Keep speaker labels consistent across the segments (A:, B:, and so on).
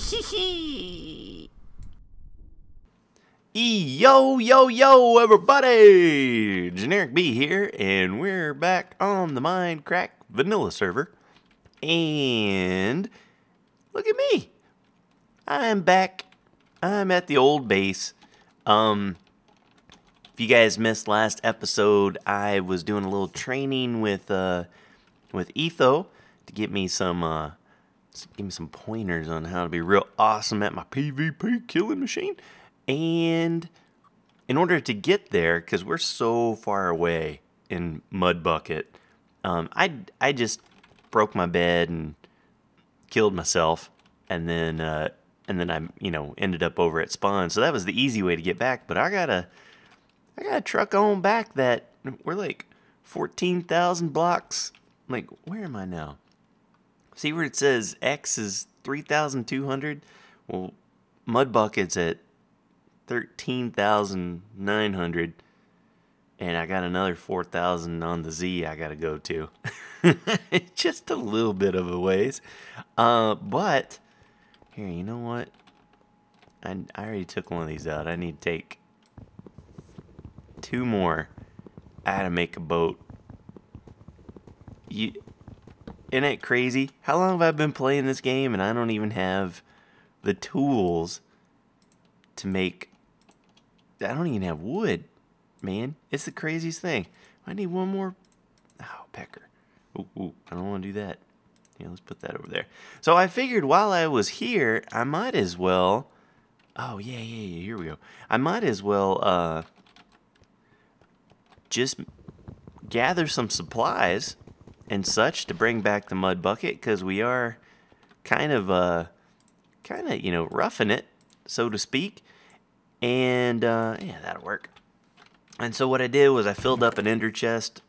A: Yo, yo, yo, everybody! Generikb here, and we're back on the Mindcrack vanilla server. And look at me! I'm back. I'm at the old base. If you guys missed last episode, I was doing a little training with Etho to give me some pointers on how to be real awesome at my PvP killing machine. And in order to get there, because we're so far away in Mudbucket, I just broke my bed and killed myself, and then I ended up over at spawn. So that was the easy way to get back. But I gotta truck on back. That we're like 14,000 blocks. Like, where am I now? See where it says X is 3,200? Well, Mudbucket's at 13,900, and I got another 4,000 on the Z I gotta go to. Just a little bit of a ways. But here, you know what? I already took one of these out. I need to take 2 more. I had to make a boat. Isn't it crazy? How long have I been playing this game and I don't even have the tools to make... I don't even have wood, man. It's the craziest thing. I need one more... Oh, pecker. Ooh, I don't want to do that. Yeah, let's put that over there. So I figured while I was here, I might as well... Oh, yeah, here we go. I might as well just gather some supplies and such to bring back the Mudbucket, because we are kind of roughing it, so to speak. And yeah, that'll work. And so what I did was I filled up an ender chest,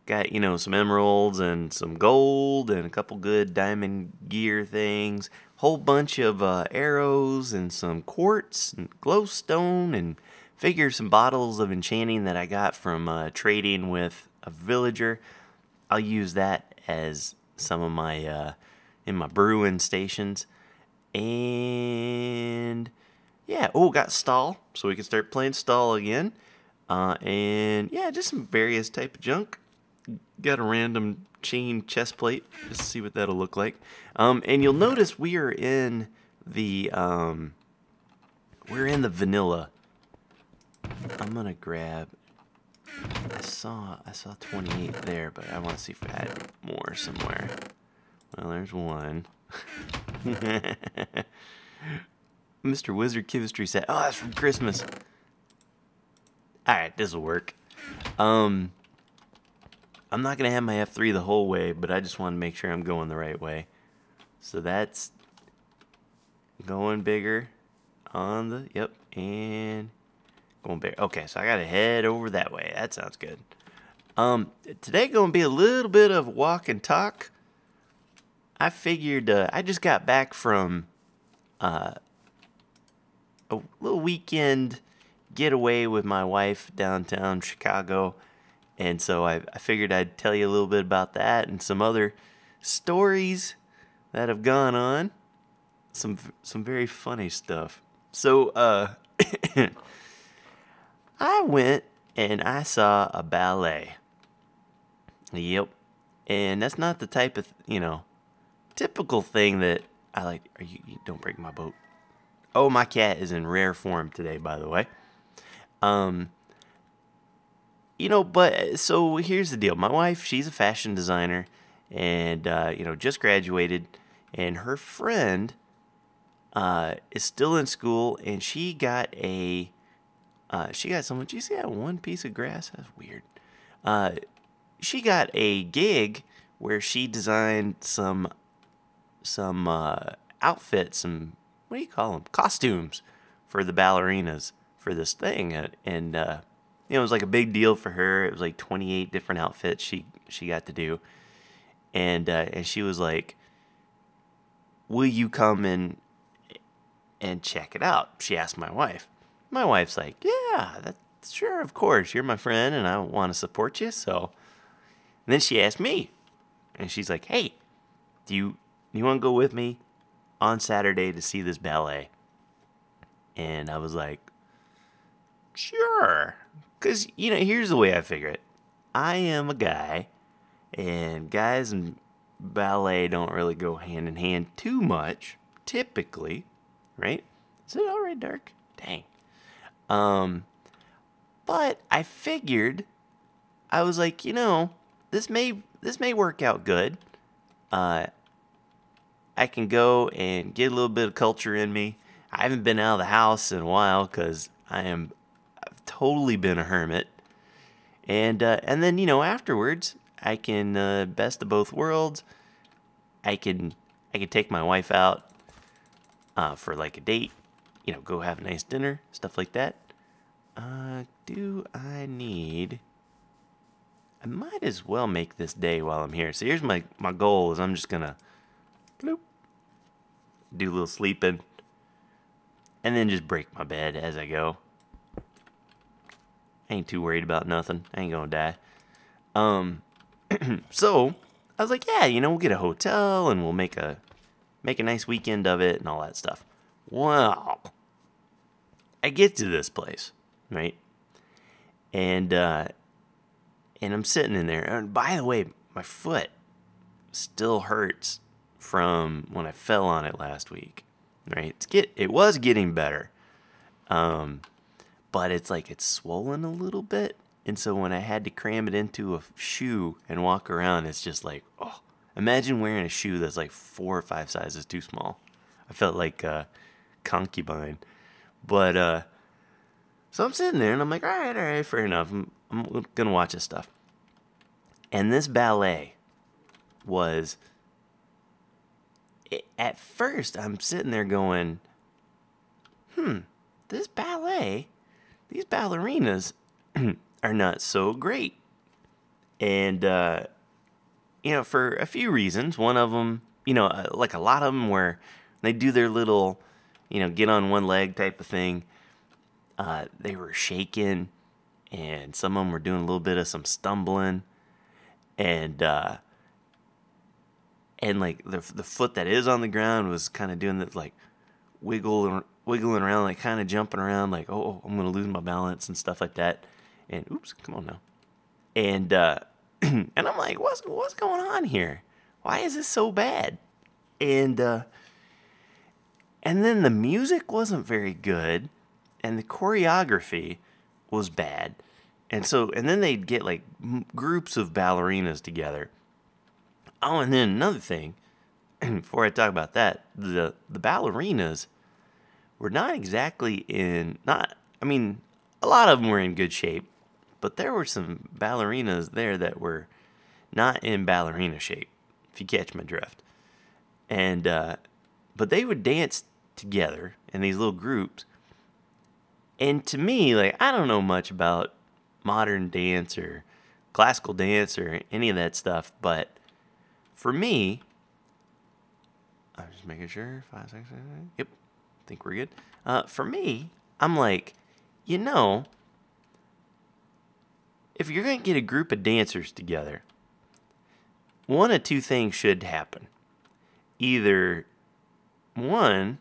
A: got some emeralds and some gold and a couple good diamond gear things, whole bunch of arrows and some quartz and glowstone, and figure some bottles of enchanting that I got from trading with a villager. I'll use that as some of my in my brewing stations. And yeah, got stall, so we can start playing stall again. And yeah, just some various type of junk. Got a random chain chest plate, just to see what that'll look like. And you'll notice we are in the vanilla. I'm gonna grab. I saw 28 there, but I want to see if I had more somewhere. Well, there's one. Mr. Wizard Chemistry said, "Oh, that's from Christmas." Alright, this'll work. I'm not gonna have my F3 the whole way, but I just want to make sure I'm going the right way. So that's going bigger on the, yep, and going bigger. Okay, so I gotta head over that way. That sounds good. Today gonna be a little bit of walk and talk. I figured, I just got back from a little weekend getaway with my wife downtown Chicago, and so I figured I'd tell you a little bit about that and some other stories that have gone on. Some very funny stuff. So I went and I saw a ballet. Yep. And that's not the type of typical thing that I like. You don't break my boat. Oh, my cat is in rare form today, by the way. But so here's the deal. My wife, she's a fashion designer, and just graduated, and her friend is still in school, and she got someone. Did you see that one piece of grass? That's weird. She got a gig where she designed some outfits, some, what do you call them? Costumes for the ballerinas for this thing. And it was like a big deal for her. It was like 28 different outfits she got to do. And she was like, "Will you come and check it out?" She asked my wife. My wife's like, "Yeah, that's sure, of course. You're my friend and I want to support you." So, and then she asked me, and she's like, "Hey, do you want to go with me on Saturday to see this ballet. And I was like, sure. Because, here's the way I figure it. I am a guy, and guys and ballet don't really go hand in hand too much, typically, right? Is it already dark? Dang. But I figured, I was like, this may work out good. I can go and get a little bit of culture in me. I haven't been out of the house in a while because I've totally been a hermit. And then, afterwards, I can, best of both worlds. I can take my wife out for like a date, go have a nice dinner, stuff like that. I might as well make this day while I'm here. So here's my goal is I'm just going to bloop, do a little sleeping, and then just break my bed as I go. I ain't too worried about nothing. I ain't gonna die. So I was like, yeah, we'll get a hotel and we'll make a nice weekend of it and all that stuff. Well, I get to this place, right? And I'm sitting in there. And by the way, my foot still hurts from when I fell on it last week, right? It was getting better. But it's like it's swollen a little bit. And so when I had to cram it into a shoe and walk around, it's just like, oh, imagine wearing a shoe that's like 4 or 5 sizes too small. I felt like a concubine. But, so I'm sitting there and I'm like, all right, fair enough. I'm going to watch this stuff. And this ballet was, at first I'm sitting there going, this ballet, these ballerinas are not so great. And, for a few reasons. One of them, like a lot of them where they do their little, get on one leg type of thing. They were shaking, and some of them were doing a little bit of some stumbling. And like the foot that is on the ground was kind of doing this like wiggling around, like kind of jumping around, like, oh, I'm going to lose my balance and stuff like that. And oops, come on now. And and I'm like, what's going on here? Why is this so bad? And then the music wasn't very good, and the choreography was bad. And then they'd get like groups of ballerinas together. Oh, and then another thing, before I talk about that, the ballerinas were not exactly a lot of them were in good shape, but there were some ballerinas there that were not in ballerina shape, if you catch my drift. And, but they would dance together in these little groups. And to me, like, I don't know much about modern dance or classical dance or any of that stuff, but for me, I'm just making sure, 5, 6, 7, 8, yep, I think we're good. For me, I'm like, if you're going to get a group of dancers together, one of two things should happen. Either, one,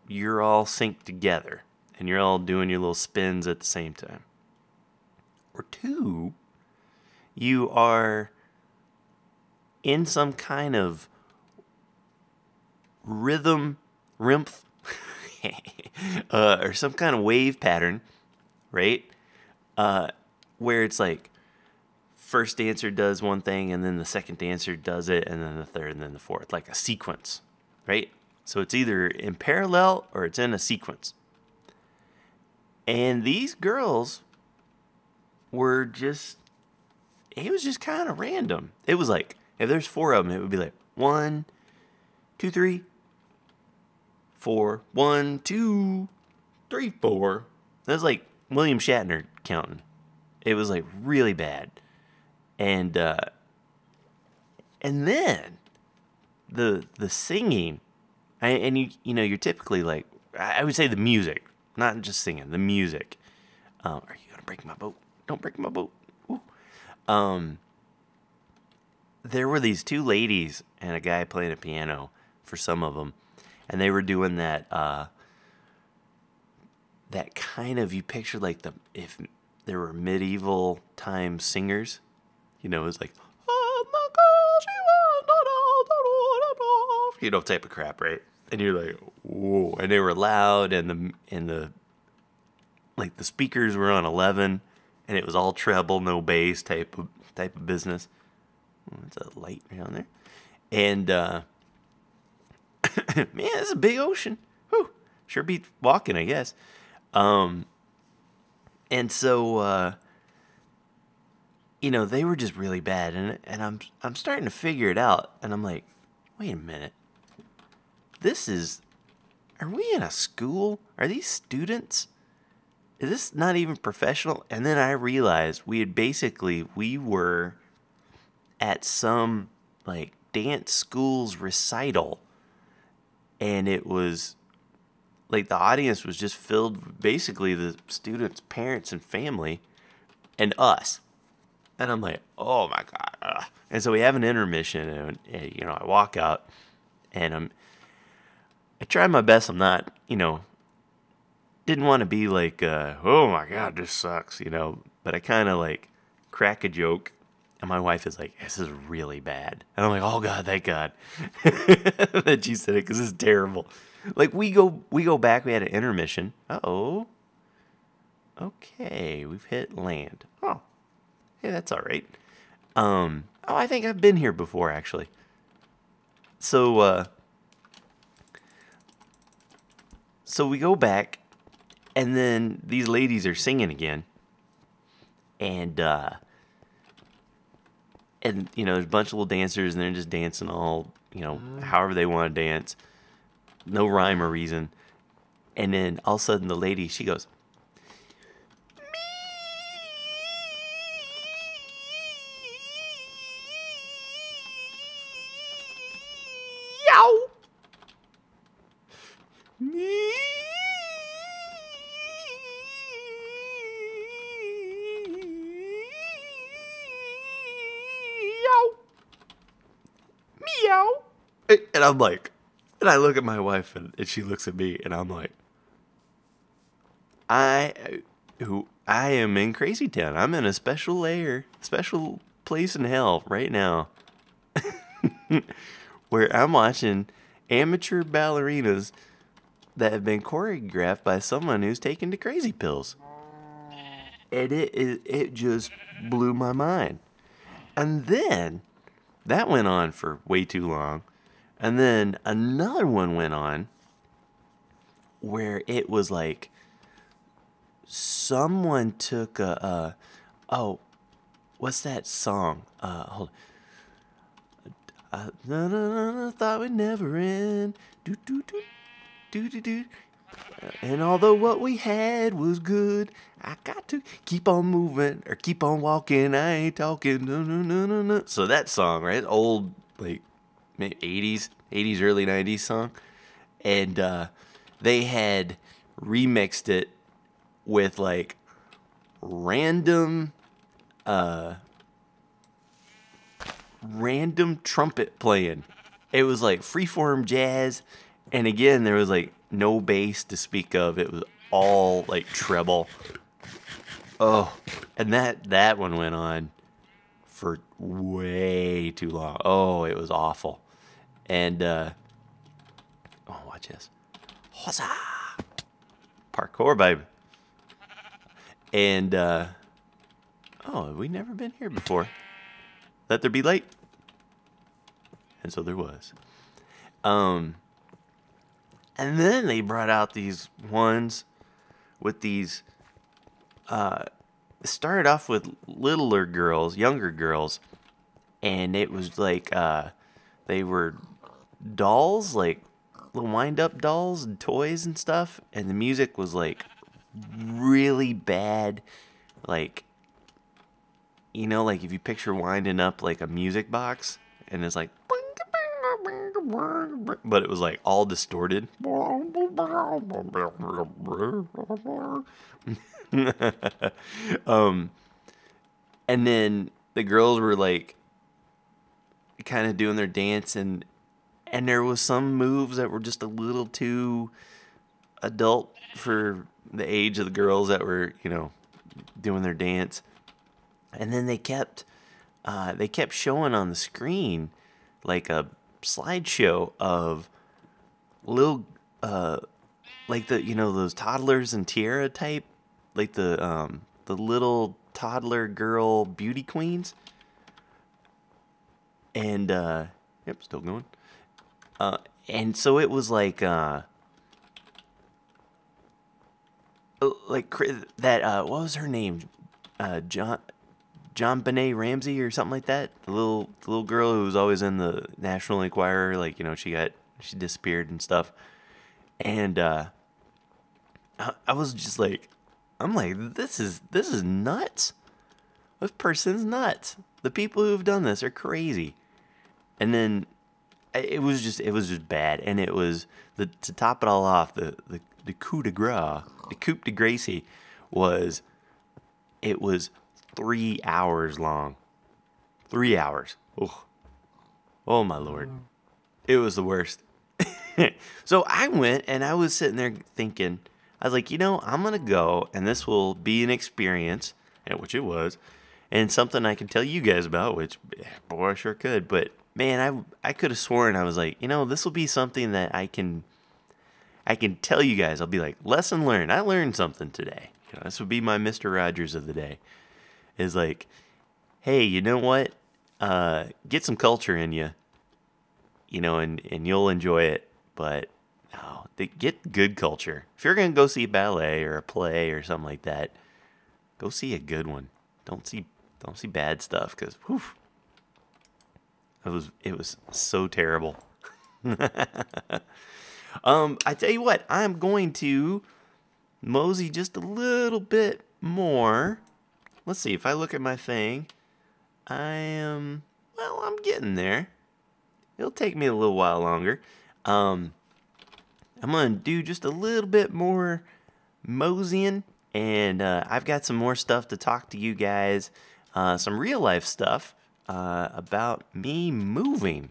A: you're all synced together, and you're all doing your little spins at the same time. Or two, you are in some kind of rhythm, or some kind of wave pattern, right? Where it's like, first dancer does one thing, and then the second dancer does it, and then the third, and then the fourth, like a sequence, right? So it's either in parallel or it's in a sequence. And these girls were just, it was just kind of random. It was like, if there's 4 of them, it would be like 1, 2, 3, 4, 1, 2, 3, 4. That was like William Shatner counting. It was like really bad. And then the singing, and you're typically like, I would say the music, not just singing, the music. Are you gonna break my boat? Don't break my boat. Ooh. There were these 2 ladies and a guy playing a piano for some of them, and they were doing that that kind of, you picture like if there were medieval time singers, you know, it was like, you know, type of crap, right? And you're like, whoa, and they were loud, and the like the speakers were on 11, and it was all treble, no bass type of business. It's a light down there, and man, it's a big ocean. Whew. Sure beat walking, I guess. And so you know, they were just really bad, and I'm starting to figure it out, and I'm like, wait a minute, are we in a school? Are these students? Is this not even professional? And then I realized we were at some like dance school's recital, and it was like the audience was just filled with basically the students' parents and family and us. And I'm like, oh my God. Ugh. And so we have an intermission, and you know, I walk out, and I try my best. I'm not, you know, didn't want to be like, oh my God, this sucks, you know, but I kind of like crack a joke, and my wife is like, this is really bad. And I'm like, oh God, thank God that she said it, because it's terrible. Like we go back, we had an intermission. Uh-oh. Okay, we've hit land. Oh, hey, that's all right. Oh, I think I've been here before, actually. So we go back, and then these ladies are singing again, and you know, there's a bunch of little dancers, and they're just dancing all, you know, however they want to dance, no rhyme or reason. And then all of a sudden, the lady, she goes, meow, meow. Meow. And I'm like, and I look at my wife, and she looks at me, and I'm like, I am in Crazy Town. I'm in a special place in hell right now, where I'm watching amateur ballerinas that have been choreographed by someone who's taken the crazy pills. And it just blew my mind. And then that went on for way too long. And then another one went on where it was like someone took oh, what's that song? Hold on. Thought we'd never end. Do do do do do do. And although what we had was good, I got to keep on moving or keep on walking. I ain't talking. No, no, no, no, no. So that song, right? Old, like, maybe 80s, early 90s song. And they had remixed it with, like, random trumpet playing. It was like freeform jazz. And again, there was, like, no bass to speak of. It was all like treble. Oh, and that one went on for way too long. Oh, it was awful. And oh, watch this. Huzzah! Parkour, baby. And oh, have we never been here before? Let there be light. And so there was. And then they brought out these ones with these, started off with younger girls, and it was like, they were dolls, like little wind-up dolls and toys and stuff, and the music was like really bad, like, you know, like if you picture winding up like a music box, and it's like, but it was like all distorted. And then the girls were like kind of doing their dance, and And there was some moves that were just a little too adult for the age of the girls that were, doing their dance. And then they kept showing on the screen like a slideshow of little like those toddlers and tiara type, like the little toddler girl beauty queens. And yep, still going. And so it was like that what was her name? John Benet Ramsey or something like that. The little girl who was always in the National Enquirer, like, she disappeared and stuff. And I was just like, I'm like, this is nuts. This person's nuts. The people who've done this are crazy. And then it was just bad. And it was to top it all off, the coup de grace, the coup de grace was 3 hours long. 3 hours. Oh my Lord. It was the worst. So I went and I was sitting there thinking, I was like, I'm going to go and this will be an experience, which it was, and something I can tell you guys about, which, boy, I sure could. But man, I could have sworn, I was like, this will be something that I can tell you guys. I'll be like, lesson learned. I learned something today. This would be my Mr. Rogers of the day. Is like, hey, you know what? Get some culture in you, and you'll enjoy it. But get good culture. If you're gonna go see ballet or a play or something like that, go see a good one. Don't see bad stuff, because it was so terrible. I tell you what, I'm going to mosey just a little bit more. Let's see, if I look at my thing, I'm getting there. It'll take me a little while longer. I'm going to do just a little bit more moseying, and I've got some more stuff to talk to you guys, some real life stuff about me moving.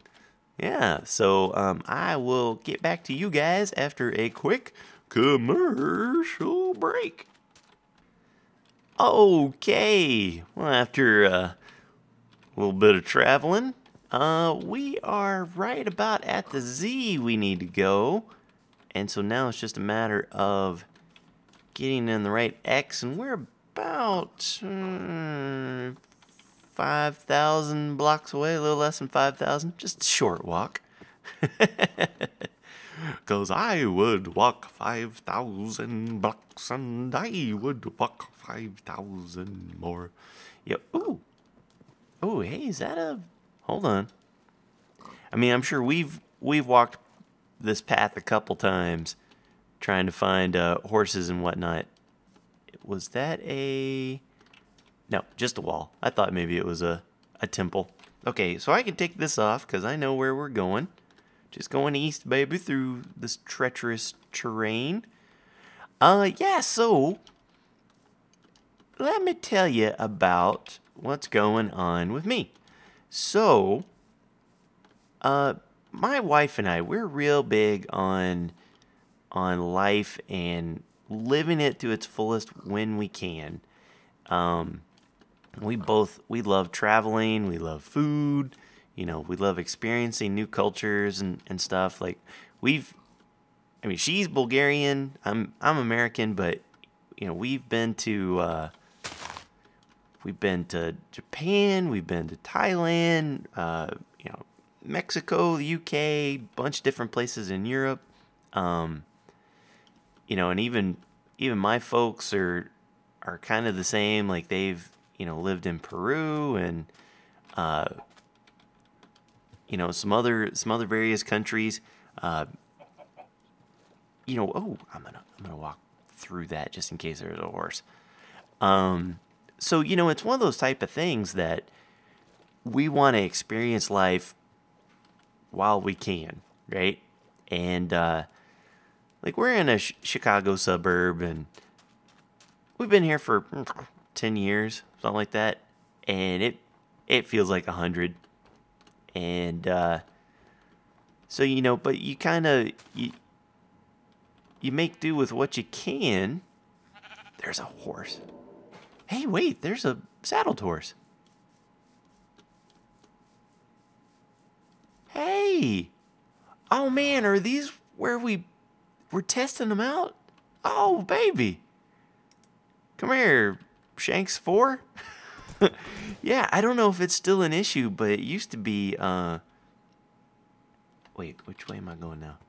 A: Yeah, so I will get back to you guys after a quick commercial break. Okay, well, after a little bit of traveling, we are right about at the Z we need to go. And so now it's just a matter of getting in the right X, and we're about 5,000 blocks away, a little less than 5,000, just a short walk. 'Cause I would walk 5,000 blocks, and I would walk 5,000 more. Yep. Ooh. Oh, hey, is that a... Hold on. I mean, I'm sure we've walked this path a couple times trying to find horses and whatnot. Was that a... No, just a wall. I thought maybe it was a temple. Okay, so I can take this off because I know where we're going. Just going east, baby, through this treacherous terrain. Yeah, so let me tell you about what's going on with me. So, my wife and I, we're real big on life and living it to its fullest when we can. We love traveling, we love food, we love experiencing new cultures and stuff. Like, she's Bulgarian, I'm American, but we've been to Japan, we've been to Thailand, Mexico, the UK, bunch of different places in Europe. And even my folks are kind of the same. Like, they've lived in Peru and some other various countries. Oh, I'm gonna walk through that just in case there's a horse. So it's one of those type of things that we want to experience life while we can, right? And like, we're in a Chicago suburb, and we've been here for 10 years, something like that, and it feels like 100. And So, you know, but you kind of, you make do with what you can. There's a horse. Hey, wait, there's a saddled horse. Hey. Oh, man, are these where we're testing them out? Oh, baby. Come here, Shanks 4. Yeah, I don't know if it's still an issue, but it used to be, wait, which way am I going now?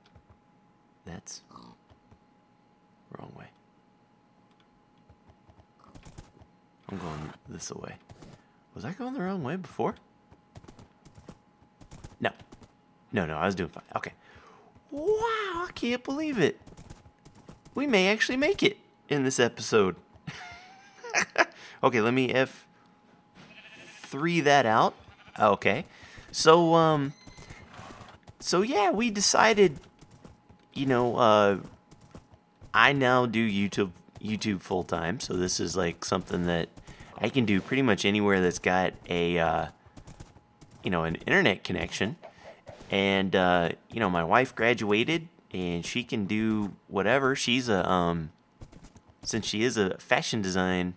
A: That's wrong way. I'm going this way. Was I going the wrong way before? No. No, I was doing fine. Okay. Wow, I can't believe it. We may actually make it in this episode. Okay, let me F3 that out. Okay. So yeah, we decided, you know, I now do YouTube full time, so this is like something that I can do pretty much anywhere that's got a you know, an internet connection. And you know, my wife graduated and she can do whatever. She's a since she is a fashion design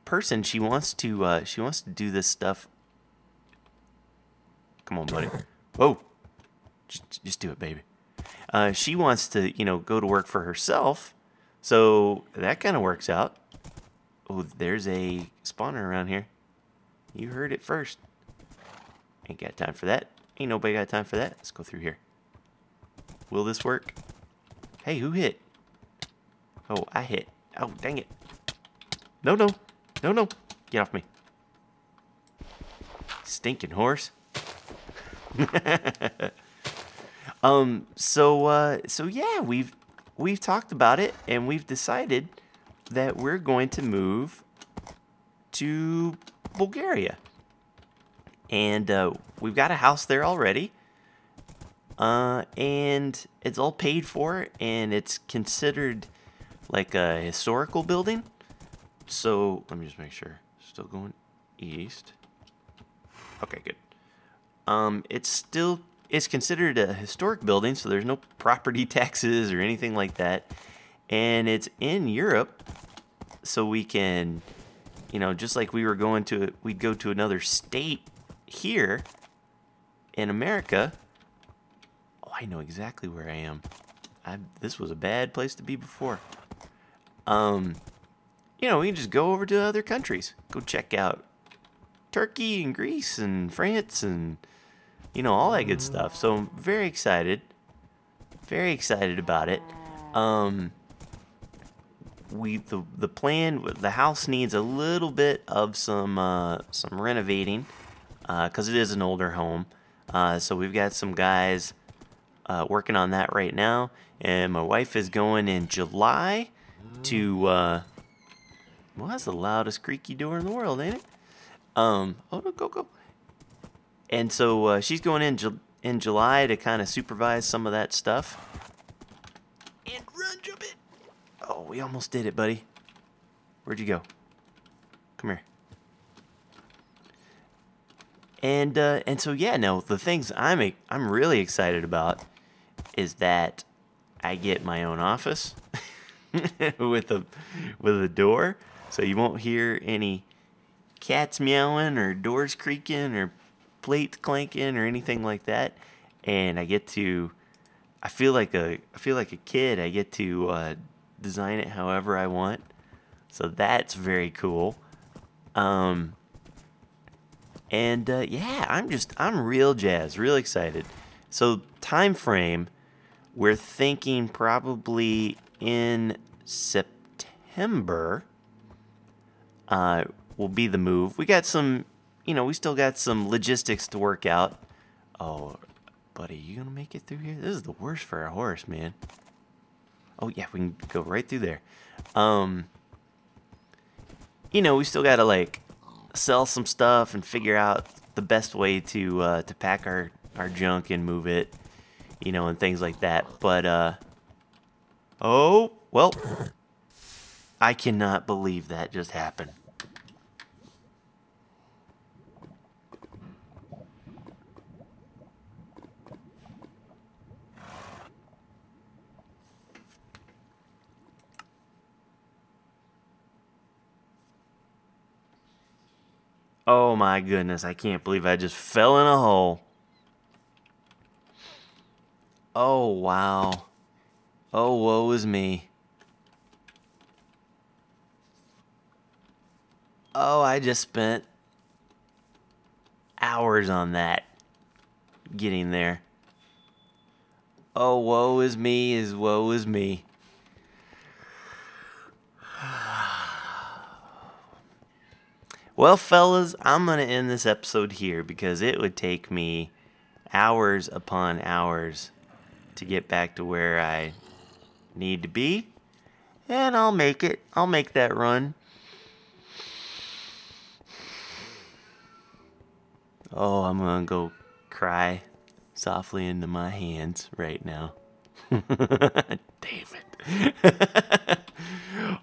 A: person, she wants to do this stuff. Come on, buddy. Whoa. Just do it, baby. She wants to, you know, go to work for herself. So that kind of works out. Oh, there's a spawner around here. You heard it first. Ain't got time for that. Ain't nobody got time for that. Let's go through here. Will this work? Hey, who hit? Oh, I hit. Oh, dang it. No. Get off me. Stinking horse. So yeah, we've talked about it, and we've decided that we're going to move to Bulgaria. And we've got a house there already. And it's all paid for, and it's considered like a historical building. So let me just make sure. Still going east. Okay, good. It's considered a historic building, so there's no property taxes or anything like that. And it's in Europe, so we can, you know, just like we'd go to another state here in America. Oh, I know exactly where I am. This was a bad place to be before. You know, we can just go over to other countries. Go check out Turkey and Greece and France and, you know, all that good stuff. So I'm very excited. Very excited about it. The plan, the house needs a little bit of some renovating, because it is an older home. So we've got some guys working on that right now, and my wife is going in July to well, that's the loudest creaky door in the world, ain't it? Oh no, go. And so she's going in July to kind of supervise some of that stuff. And run, jump it. Oh, we almost did it, buddy. Where'd you go? Come here. And so yeah, no, the things I'm really excited about is that I get my own office with a door, so you won't hear any cats meowing or doors creaking or plates clanking or anything like that. And I feel like a kid. I get to design it however I want. So that's very cool. Yeah, I'm real jazzed, real excited. So time frame, we're thinking probably in September will be the move. We got some, you know, we still got some logistics to work out. Oh, buddy, you gonna make it through here? This is the worst for a horse, man. Oh yeah, we can go right through there. You know, we still gotta like sell some stuff and figure out the best way to pack our junk and move it, you know, and things like that. But oh well, I cannot believe that just happened. Oh my goodness, I can't believe I just fell in a hole. Oh wow. Oh, woe is me. Oh, I just spent hours on that, getting there. Oh, woe is me, is woe is me. Well, fellas, I'm going to end this episode here because it would take me hours upon hours to get back to where I need to be. And I'll make it. I'll make that run. Oh, I'm going to go cry softly into my hands right now. David.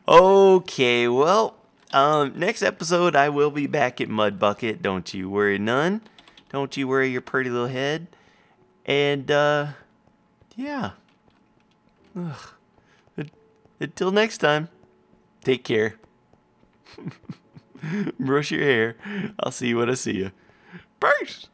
A: Okay, well, next episode I will be back at Mudbucket. Don't you worry none. Don't you worry your pretty little head. And, yeah. Ugh. Until next time, take care. Brush your hair. I'll see you when I see you. Peace.